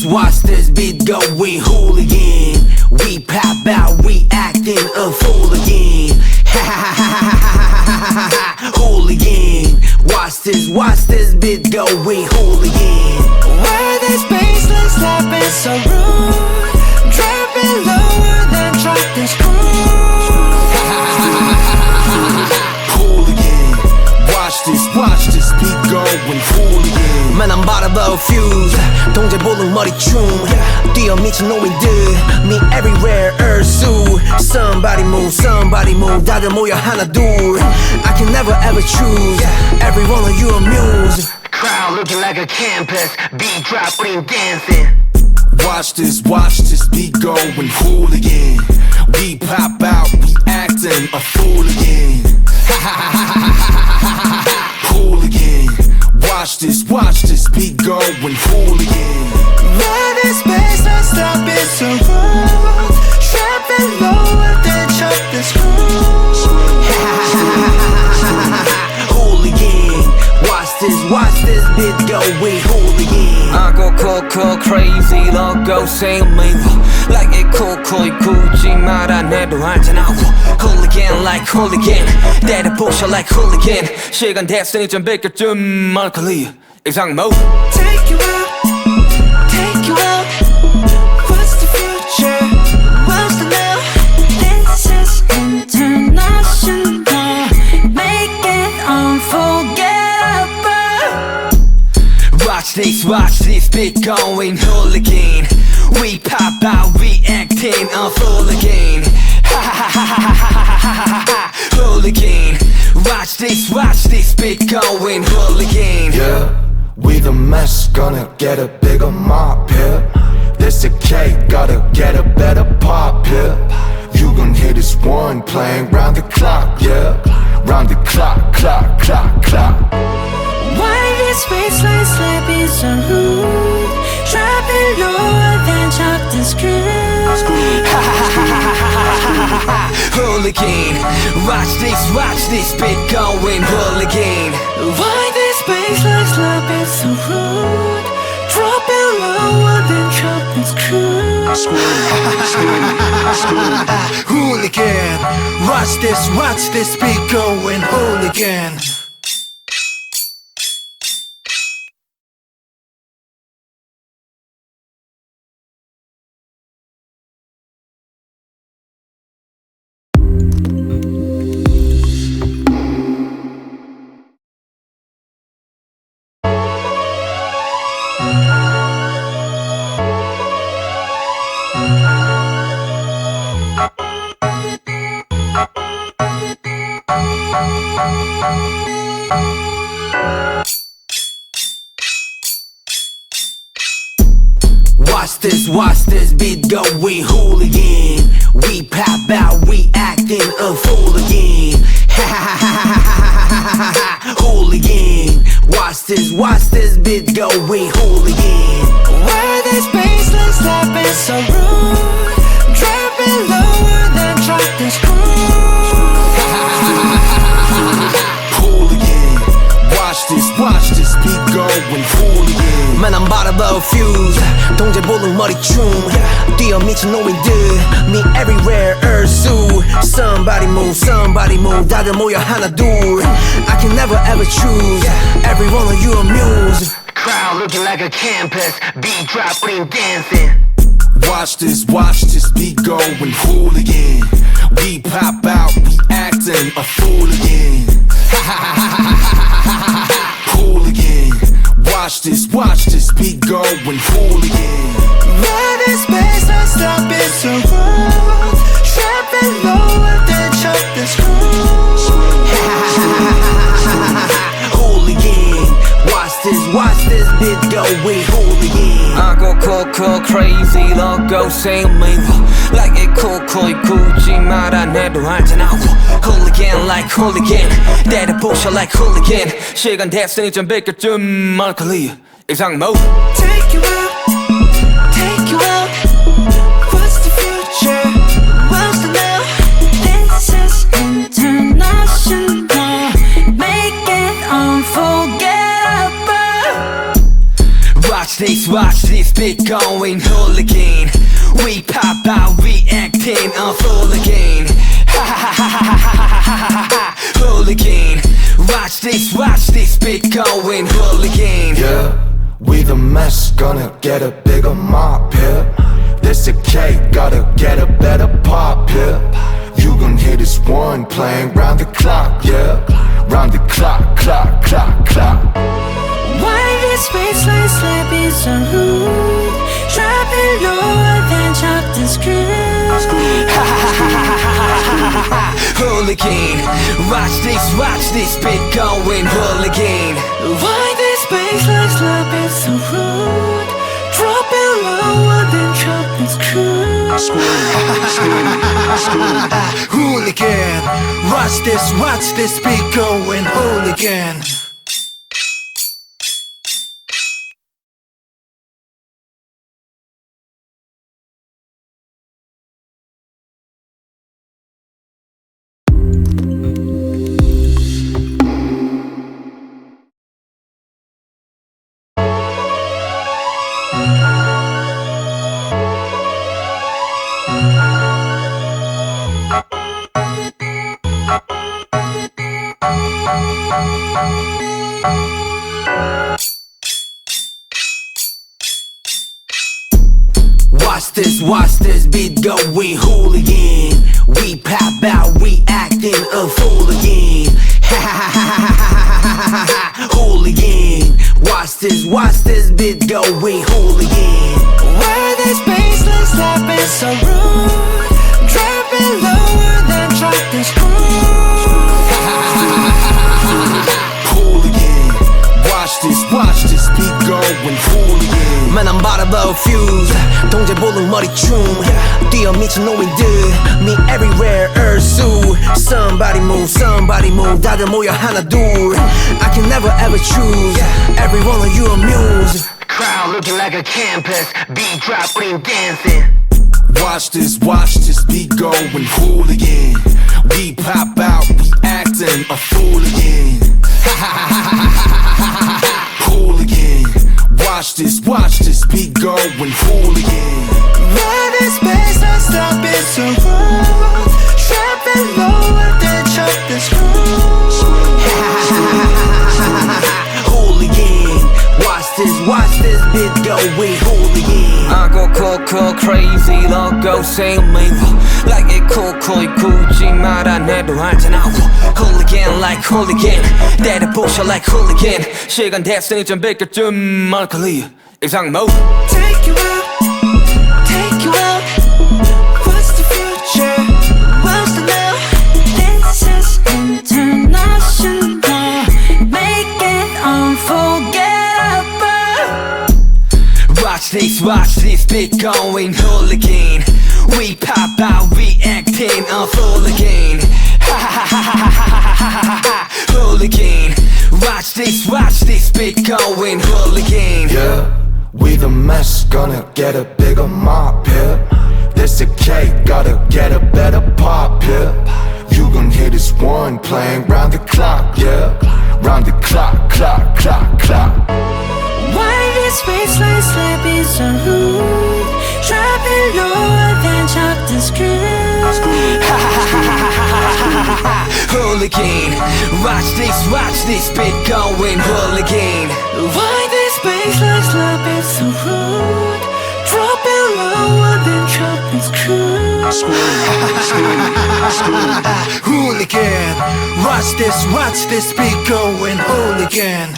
watch this beat going hooligan. We pop out, we acting a fool again. Hooligan. Watch this beat going hooligan. Why this baseline slapping so rude? Dropping lower than drop this screw. Hooligan. Watch this beat going hooligan. Man, I'm about to blow a fuse. 동제 볼은 머리춤. 뛰어 미친 놈이들. Me everywhere, Ursu. Somebody move. 다들 모여 하나 둘. I can never ever choose. Every one of you a muse. Crowd looking like a campus. Beat drop, we dancing. Watch this beat going hooligan. We pop out, we acting a fool again. Hooligan. Watch this beat going hooligan. Why this baseline slapping so rude? Dropping lower than drop this screw. Hooligan. Watch this beat going hooligan. I go cool, crazy, logo same me. Like it cool, 굳이 말 안 해도 알잖아. Hooligan like hooligan. 때려 부셔 like hooligan. 시간 됐으니 좀 비켜준 말콜리 이상모. Take you out. What's the future? What's the now? This is international. Make it unforgettable. Watch this beat going hooligan. We pop out, we acting a fool again. Hooligan. Watch this beat going hooligan. Yeah, we the mess, gonna get a bigger mop here. This a cake, gotta get a better pop here. You gon' hear this one playing round the clock, yeah. Round the clock. Why this baseline slapping so rude? Dropping lower than drop the screw. Hooligan. Watch this beat going hooligan. Why this baseline slapping so rude? Dropping lower than drop the screw. Hooligan. Watch this beat going hooligan. Watch this beat going hooligan. We pop out, we acting a fool again. Hooligan. Watch this beat going hooligan. Why this baseline slapping so rude? Dropping lower than drop the screw. Hooligan. Watch this beat going hooligan. Man, I'm about to blow a fuse. 동제 볼은 머리춤. 뛰어 미친 놈이들. Me everywhere, Ursu. Somebody move. 다들 모여 하나 둘. I can never ever choose. Every one of you a muse. Crowd looking like a campus. Beat drop, we dancing. Watch this beat going hooligan. We pop out, we acting a fool again. Hooligan. Watch this beat going hooligan. Why this baseline slapping so rude? Dropping lower than drop the screw. Hooligan. Watch this beat going hooligan. I go cool, crazy, logo same me. Like it cool, 굳이 말 안 해도 알잖아. Hooligan like hooligan. 때려 부셔 like hooligan. 시간 됐으니 좀 비켜준 말콜리 이상모. Take you out. What's the future? What's the now? This is international. Make it unforgettable. Watch watch this beat going hooligan. We pop out, we acting a hooligan. Ha ha ha ha ha ha ha, hooligan. Watch this beat going hooligan. Yeah, we the mess, gonna get a bigger mop here. This a cake, gotta get a better pop here. You gon' hear this one playing round the clock, yeah. Round the clock, clock, clock, clock. Why this baseline slapping so rude? Dropping lower than chopped and screwed. Hooligan, watch this beat going hooligan. Why this baseline slapping so rude? Dropping lower than chopped and screwed. Hooligan, watch this beat going hooligan. Watch this beat going hooligan. We pop out, we acting a fool again. Hooligan. Watch this beat going hooligan. Why this baseline slapping so rude? Dropping lower than chopped and screwed. Hooligan. Watch this beat going hooligan. Man, I'm about to blow a fuse. 동제볼은 머리춤 뛰어 미친 노인들 Me everywhere ursu. Somebody move 다들 모여 하나 둘 I can never ever choose Every one of you amuse. Crowd looking like a campus. Beat drop, we dancing. Watch this beat going hooligan. We pop out, we acting a fool again. Hooligan. Watch this beat going hooligan. Why this baseline slapping so rude? Dropping lower than chopped and screwed. Hooligan. Watch this beat going hooligan. I go cool crazy logo same me like it cool 굳이 말 안 해도 알잖아. Hooligan like hooligan 때려 부셔 like hooligan. 시간 됐으니 좀 비켜좀 말걸리 이상 mode. Take you out. What's the future? What's the now? This is international. Make it unforgettable. Watch this beat going hooligan. We pop out, we acting a fool again. Hooligan. Watch this beat going hooligan. Yeah, we the mess, gonna get a bigger mop here. This a cake, gotta get a better pop here. You gon' hear this one playing round the clock, yeah. Round the clock, clock, clock, clock. Why this baseline slapping so rude? Dropping lower than chopped and screwed. Hooligan. Watch this beat going hooligan. Why this baseline slapping so rude? Dropping lower than chopped and screwed. Hooligan. Watch this beat going hooligan.